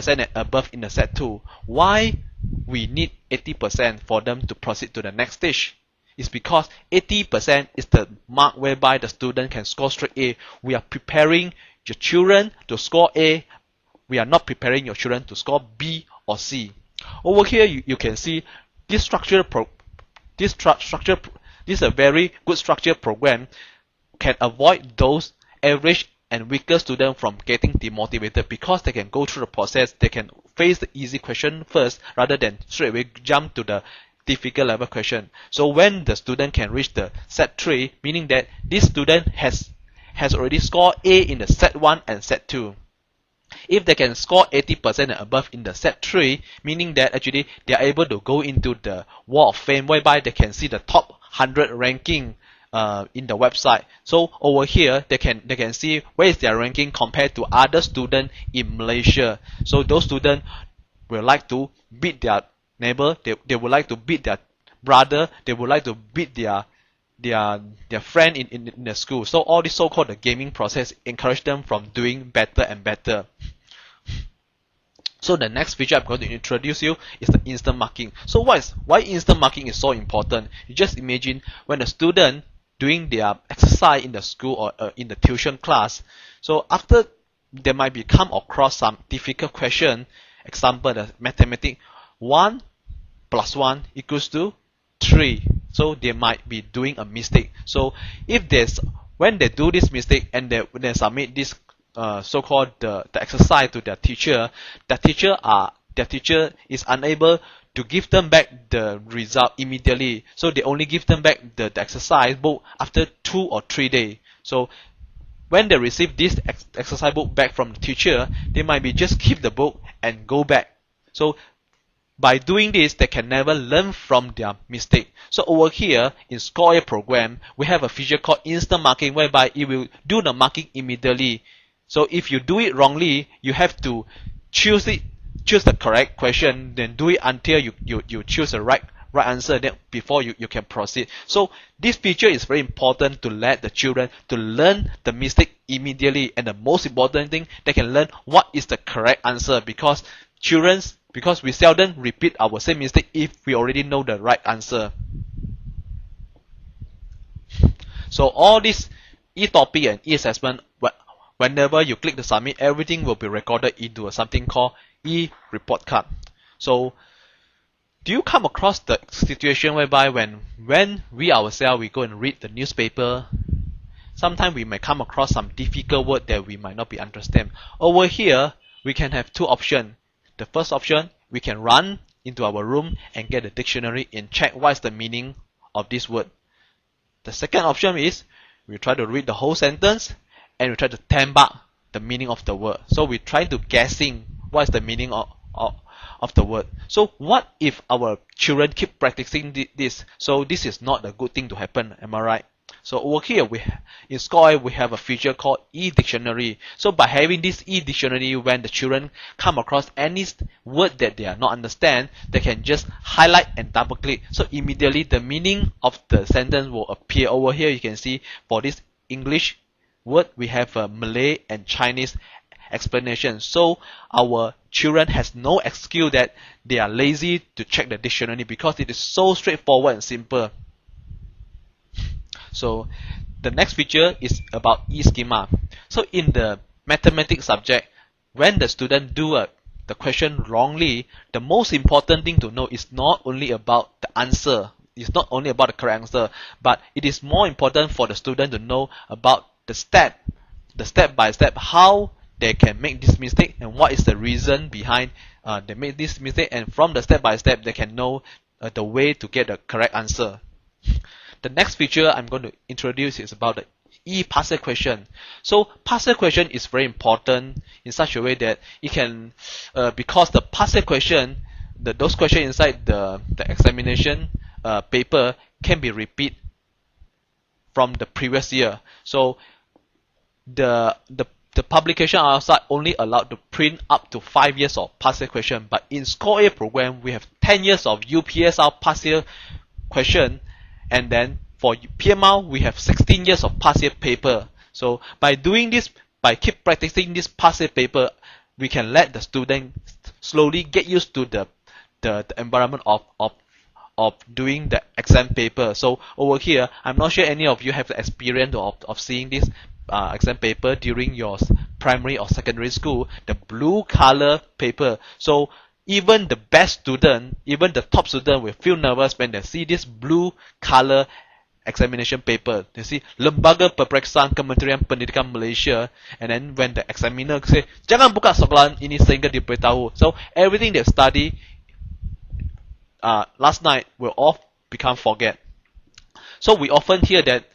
and above in the set 2. Why we need 80% for them to proceed to the next stage? It's because 80% is the mark whereby the student can score straight A. We are preparing your children to score A. We are not preparing your children to score B or C. Over here, you can see this this is a very good structured program can avoid those average and weaker students from getting demotivated, because they can go through the process. They can face the easy question first rather than straight away jump to the difficult level question. So when the student can reach the set 3, meaning that this student has already scored A in the set 1 and set 2. If they can score 80% and above in the set 3, meaning that actually they are able to go into the wall of fame whereby they can see the top 100 ranking in the website. So over here they can see where is their ranking compared to other students in Malaysia. So those students will like to beat their neighbor, they would like to beat their brother, they would like to beat their friend in the school. So all this so-called the gaming process encourage them from doing better and better. So the next feature I'm going to introduce you is the instant marking. So why instant marking is so important? You just imagine when a student doing their exercise in the school or in the tuition class. So after they might be come across some difficult question, example the mathematics 1 plus 1 equals to 3. So they might be doing a mistake. So if when they do this mistake and they submit this so-called the exercise to their teacher, their teacher is unable to give them back the result immediately. So they only give them back the exercise book after 2 or 3 days. So when they receive this exercise book back from the teacher, they might be just keep the book and go back. So by doing this, they can never learn from their mistake. So over here in Score A program, we have a feature called instant marking, whereby it will do the marking immediately. So if you do it wrongly, you have to choose the correct question, then do it until you choose the right answer, then before you can proceed. So this feature is very important to let the children to learn the mistake immediately, and the most important thing, they can learn what is the correct answer, because we seldom repeat our same mistake if we already know the right answer. So all this e-topic and e-assessment, whenever you click the submit, everything will be recorded into something called e-report card. So do you come across the situation whereby when we ourselves we go and read the newspaper, sometimes we may come across some difficult word that we might not be understand. Over here we can have two options. The first option, we can run into our room and get a dictionary and check what is the meaning of this word. The second option is we try to read the whole sentence and we try to tembak the meaning of the word. So we try to guessing what is the meaning of the word. So what if our children keep practicing this? So this is not a good thing to happen, am I right? So over here in Score A, we have a feature called e-dictionary. So by having this e-dictionary, when the children come across any word that they are not understand, they can just highlight and double click. So immediately the meaning of the sentence will appear. Over here you can see for this English word, we have a Malay and Chinese explanation. So our children has no excuse that they are lazy to check the dictionary, because it is so straightforward and simple. So the next feature is about e-schema. So in the mathematics subject, when the student do the question wrongly, the most important thing to know is not only about the answer, it's not only about the correct answer, but it is more important for the student to know about the step by step, how they can make this mistake and what is the reason behind they make this mistake, and from the step by step they can know the way to get the correct answer. The next feature I'm going to introduce is about the e-puzzle question. So puzzle question is very important in such a way that it can, because the puzzle question, those questions inside the examination paper can be repeat from the previous year. So the publication outside only allowed to print up to 5 years of puzzle question, but in Score A program we have 10 years of UPSR puzzle question, and then for PMR we have 16 years of puzzle paper. So by doing this, by keep practicing this puzzle paper, we can let the student slowly get used to the environment of doing the exam paper. So over here, I'm not sure any of you have the experience of seeing this exam paper during your primary or secondary school, the blue color paper. So even the best student, even the top student will feel nervous when they see this blue color examination paper. You see, Lembaga Berteraskan Kementerian Pendidikan Malaysia, and then when the examiner say, jangan buka soalan ini sehingga diberitahu. So everything they study last night will all become forget. So we often hear that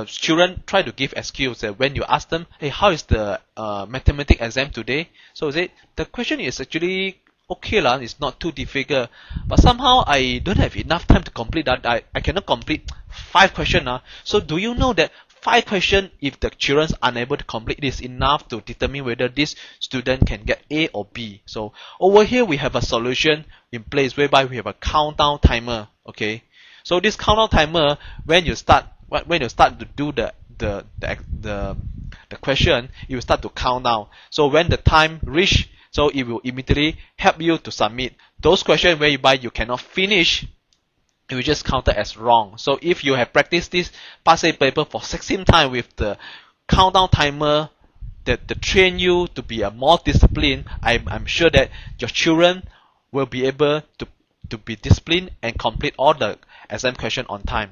children try to give excuse that when you ask them, hey, how is the mathematics exam today? So the question is actually okay lah, it's not too difficult, but somehow I don't have enough time to complete that. I cannot complete 5 questions. So do you know that 5 questions, if the children are unable to complete, it is enough to determine whether this student can get A or B. So over here we have a solution in place whereby we have a countdown timer. Okay, so this countdown timer, when you start to do the question, it will start to count down. So when the time reach, so it will immediately help you to submit those questions whereby you cannot finish. It will just counted as wrong. So if you have practiced this past paper for 16 times with the countdown timer that train you to be a more disciplined, I'm sure that your children will be able to be disciplined and complete all the exam question on time.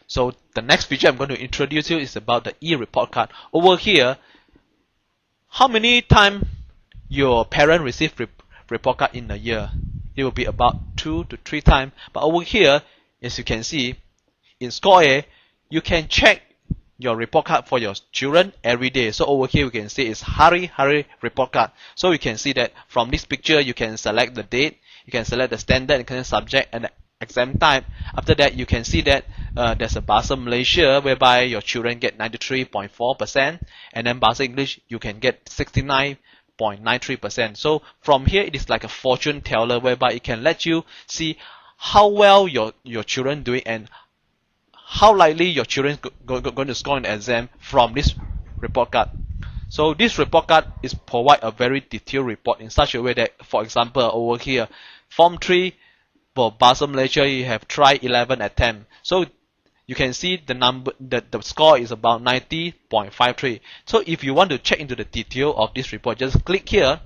So the next feature I'm going to introduce you is about the e-report card. Over here, how many times your parent receive report card in a year? It will be about 2 to 3 times. But over here, as you can see, in score A, you can check your report card for your children every day. So over here, we can see it's Hari report card. So you can see that from this picture, you can select the date, you can select the standard, and subject, and the exam type. After that, you can see that there's a Bahasa Malaysia whereby your children get 93.4%, and then Bahasa English you can get 69.93%. So from here, it is like a fortune teller whereby it can let you see how well your children doing and how likely your children going to score in the exam from this report card. So this report card is provide a very detailed report in such a way that, for example, over here, Form 3 for Bahasa Malaysia, you have tried 11 attempts. So you can see the number, the score is about 90.53. So if you want to check into the detail of this report, just click here